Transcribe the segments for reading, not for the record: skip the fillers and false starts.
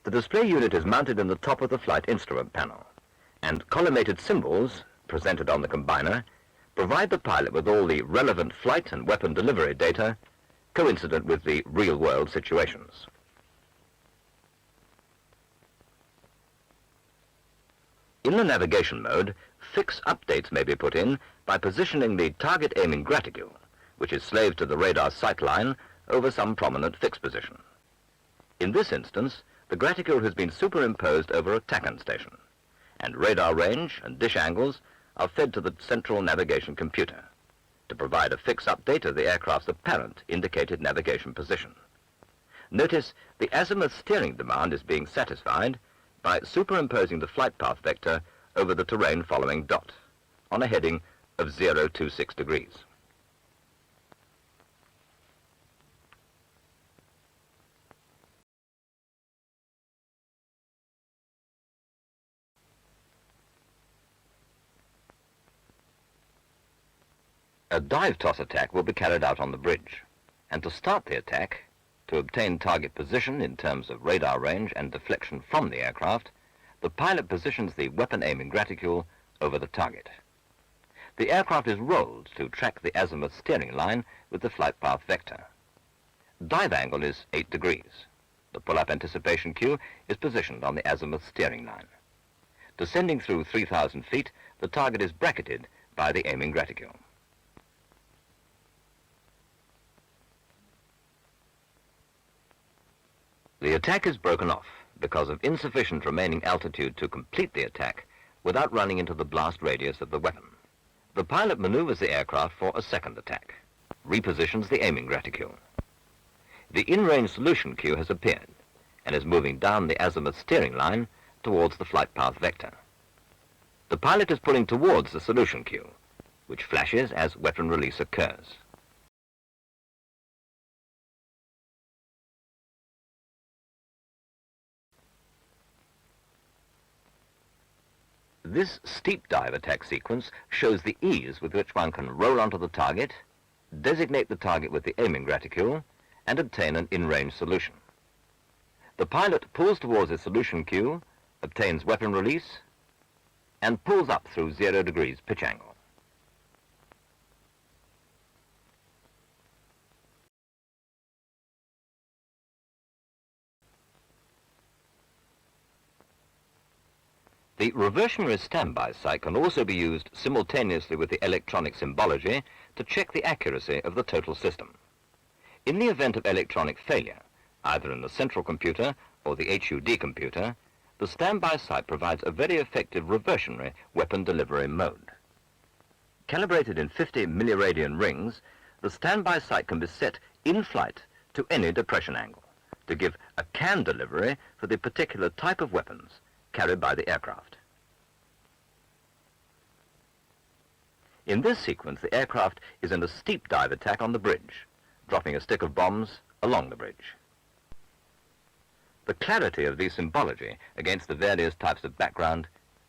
The display unit is mounted in the top of the flight instrument panel, and collimated symbols, presented on the combiner, provide the pilot with all the relevant flight and weapon delivery data coincident with the real-world situations. In the navigation mode, fix updates may be put in by positioning the target aiming graticule, which is slave to the radar sight line, over some prominent fixed position. In this instance, the graticule has been superimposed over a TACAN station, and radar range and dish angles are fed to the central navigation computer to provide a fixed update of the aircraft's apparent indicated navigation position. Notice the azimuth steering demand is being satisfied by superimposing the flight path vector over the terrain following dot on a heading of 026 degrees. A dive toss attack will be carried out on the bridge, and to start the attack, to obtain target position in terms of radar range and deflection from the aircraft, the pilot positions the weapon aiming graticule over the target. The aircraft is rolled to track the azimuth steering line with the flight path vector. Dive angle is 8 degrees. The pull-up anticipation cue is positioned on the azimuth steering line. Descending through 3,000 feet, the target is bracketed by the aiming graticule. The attack is broken off because of insufficient remaining altitude to complete the attack without running into the blast radius of the weapon. The pilot maneuvers the aircraft for a second attack, repositions the aiming graticule. The in-range solution cue has appeared and is moving down the azimuth steering line towards the flight path vector. The pilot is pulling towards the solution cue, which flashes as weapon release occurs. This steep dive attack sequence shows the ease with which one can roll onto the target, designate the target with the aiming graticule, and obtain an in-range solution. The pilot pulls towards his solution cue, obtains weapon release, and pulls up through 0 degrees pitch angle. The reversionary standby sight can also be used simultaneously with the electronic symbology to check the accuracy of the total system. In the event of electronic failure, either in the central computer or the HUD computer, the standby sight provides a very effective reversionary weapon delivery mode. Calibrated in 50 milliradian rings, the standby sight can be set in flight to any depression angle to give a can delivery for the particular type of weapons carried by the aircraft. In this sequence, the aircraft is in a steep dive attack on the bridge, dropping a stick of bombs along the bridge. The clarity of the symbology against the various types of background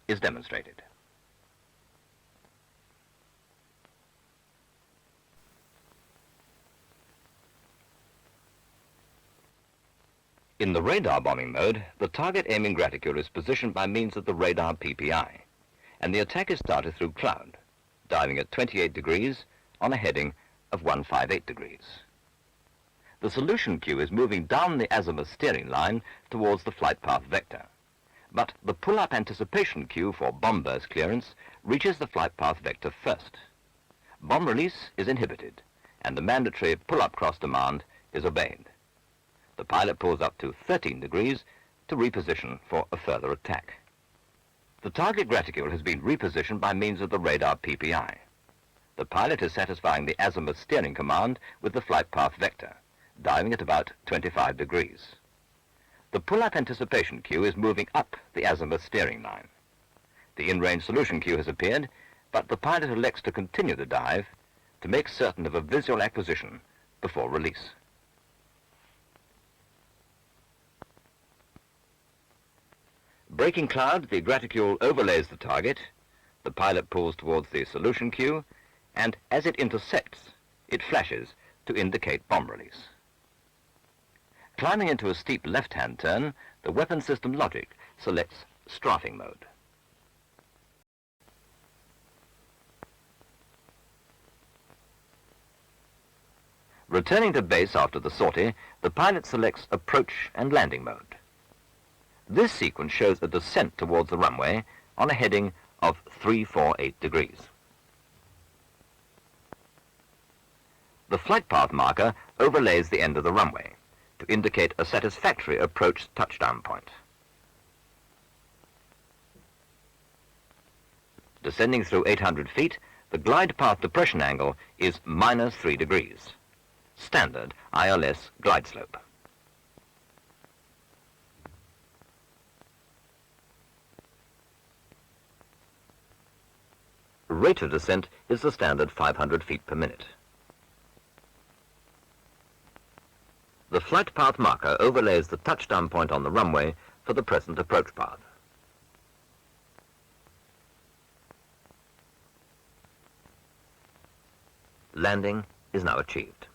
is demonstrated. In the radar bombing mode, the target aiming graticule is positioned by means of the radar PPI, and the attack is started through cloud, diving at 28 degrees on a heading of 158 degrees. The solution cue is moving down the azimuth steering line towards the flight path vector, but the pull-up anticipation cue for bomb burst clearance reaches the flight path vector first. Bomb release is inhibited, and the mandatory pull-up cross demand is obeyed. The pilot pulls up to 13 degrees to reposition for a further attack. The target graticule has been repositioned by means of the radar PPI. The pilot is satisfying the azimuth steering command with the flight path vector, diving at about 25 degrees. The pull-up anticipation cue is moving up the azimuth steering line. The in-range solution cue has appeared, but the pilot elects to continue the dive to make certain of a visual acquisition before release. Breaking cloud, the graticule overlays the target, the pilot pulls towards the solution cue, and as it intersects, it flashes to indicate bomb release. Climbing into a steep left-hand turn, the weapon system logic selects strafing mode. Returning to base after the sortie, the pilot selects approach and landing mode. This sequence shows a descent towards the runway on a heading of 348 degrees. The flight path marker overlays the end of the runway to indicate a satisfactory approach touchdown point. Descending through 800 feet, the glide path depression angle is -3 degrees. Standard ILS glide slope. Rate of descent is the standard 500 feet per minute. The flight path marker overlays the touchdown point on the runway for the present approach path. Landing is now achieved.